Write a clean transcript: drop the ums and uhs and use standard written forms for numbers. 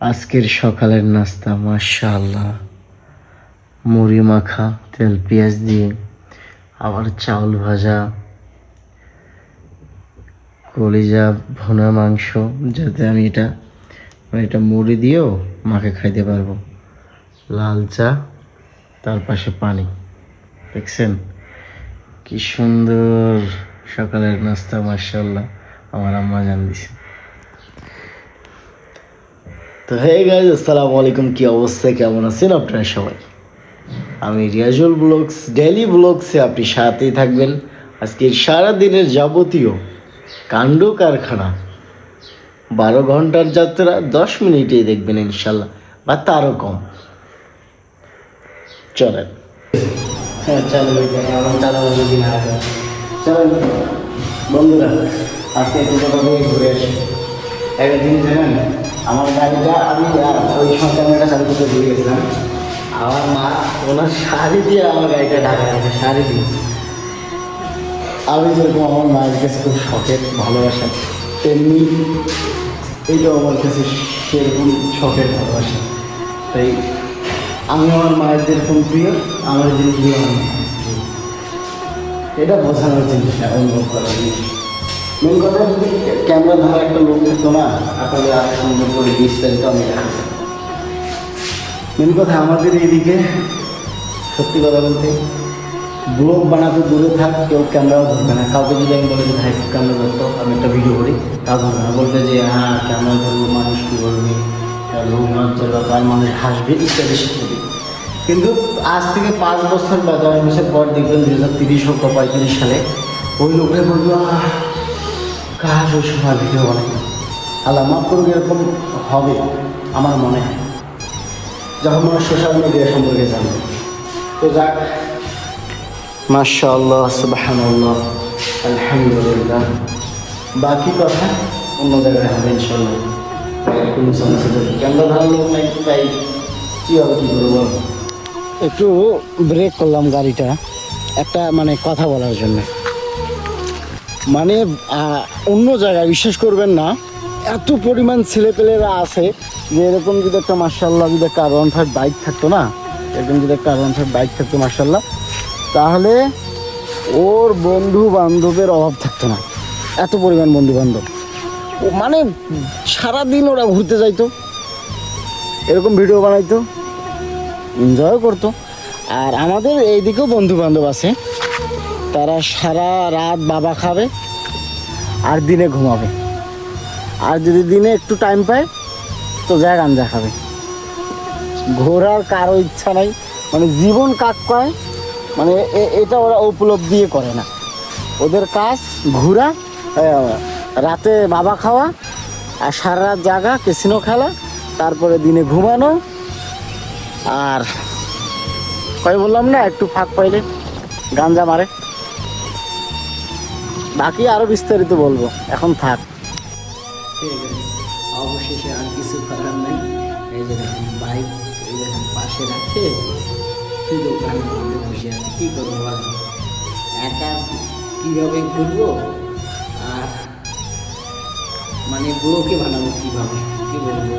আজকের সকালের নাস্তা মাশাআল্লাহ, মুড়ি মাখা তেল পেঁয়াজ দিয়ে, আবার চাউল ভাজা, কলিজা ভুনা মাংস, যাতে আমি এটা মুড়ি দিয়েও মাকে খাইতে পারবো। লাল চা, তার পাশে পানি। দেখছেন কি সুন্দর সকালের নাস্তা, মাশাআল্লাহ আমার আম্মা জান দিছে। তো হে গাইজ, আসসালামু আলাইকুম। কি অবস্থা, কেমন আছেন আপনারা সবাই? আমি রিয়াজুল ব্লগস, ডেইলি ব্লগসে আপনি সাথেই থাকবেন। আজকের সারাদিনের যাবতীয় কাণ্ড কারখানা, 12 ঘন্টার যাত্রা 10 মিনিটেই দেখবেন ইনশাল্লাহ, বা তারও কম। চলেন। হ্যাঁ চলেন বন্ধুরা, আজকে একটু কথা বলে ঘুরে আসি। একটা জিনিস জানেন, আমার গাড়িটা আমি ওই সন্তানটা চালু করতে দিয়ে গেছিলাম। আমার মা ওনার শাড়ি দিয়ে আমার গাড়িটা ঢাকা রাখে, শাড়ি দিয়ে। আমি যেরকম আমার মায়ের কাছে খুব শখের, ভালোবাসা, তেমনি এইটাও আমার কাছে সেরকম শখের, ভালোবাসা। তাই আমি আমার মায়ের যেরকম প্রিয়, আমার জিনিসগুলো আমার মায়ের প্রিয়। এটা বোঝানোর জিনিস না, অনুভব করার জিনিস। মেন কথা, যদি ক্যামেরা ধরা একটা লোক থাকতো না, আপনাদের আরো সুন্দর করে বিস্তারিত আমি দেখাচ্ছি। মেন কথা, আমাদের এইদিকে সত্যি কথা বলতে ব্লগ বানাতে দূরে থাক, কেউ ক্যামেরাও ধরবে না। কাউকে যদি আমি বলি যে ভাই ক্যামেরা ধরতো, আমি একটা ভিডিও করি, তাও ধরবে না। বলবে যে হ্যাঁ ক্যামেরা ধরবো, মানুষ কী বলবে, লোক লজ্জার ব্যাপার, মানুষ হাসবে, ইত্যাদি ইত্যাদি। কিন্তু আজ থেকে 5 বছর বা 10 বছর পর দেখবেন, 2030 হোক বা 35 সালে ওই লোকের বলবে কাজ ওই সময় ভিডিও বানাইতাম। আল্লাহ মাফ করুক, এরকম হবে আমার মনে হয়, যখন মানুষ সোশ্যাল মিডিয়া সম্পর্কে জানবে। তো যাক, মাশাআল্লাহ, সুবহানাল্লাহ, আলহামদুলিল্লাহ। বাকি কথা অন্য জায়গায় হবে ইনশাল্লাহ। কোনো সমস্যা নেই, ক্যামেরা ধরার লোক নাই, তাই কী হবে, কী করবো। একটু ব্রেক করলাম গাড়িটা, একটা কথা বলার জন্য। অন্য জায়গায় বিশ্বাস করবেন না, এত পরিমাণ ছেলেপেলেরা আছে যে এরকম যদি একটা মাশাআল্লাহ যদি একটা R15 বাইক থাকতো না, এরকম যদি একটা R15 বাইক থাকতো মাশাআল্লাহ, তাহলে ওর বন্ধু বান্ধবের অভাব থাকতো না। এত পরিমাণ বন্ধু বান্ধব, ও সারাদিন ওরা ঘুরতে যাইতো, এরকম ভিডিও বানাইতো, এনজয় করতো। আর আমাদের এইদিকেও বন্ধু বান্ধব আছে, তারা সারা রাত বাবা খাবে আর দিনে ঘুমাবে, আর যদি দিনে একটু টাইম পায় তো যায় গাঞ্জা খাবে। ঘোরার কারো ইচ্ছা নাই, জীবন কাক কয়, এটা ওরা উপলব্ধি করে না। ওদের কাজ ঘোরা, রাতে বাবা খাওয়া, আর সারা রাত জাগা, ক্যাসিনো খেলা, তারপরে দিনে ঘুমানো। আর বললাম না, একটু ফাঁক পাইলে গাঞ্জা মারে। বাকি আরো বিস্তারিত বলবো, এখন থাক। অবশেষে আর কিছু করার নেই। এই যে দেখুন বাইক, এই দেখুন পাশে রাখে দোকানের মধ্যে বসে আছে। কী করবো বল, একা কীভাবে ঘুরবো, আর ব্লকে বানাবো কীভাবে, কী বলবো।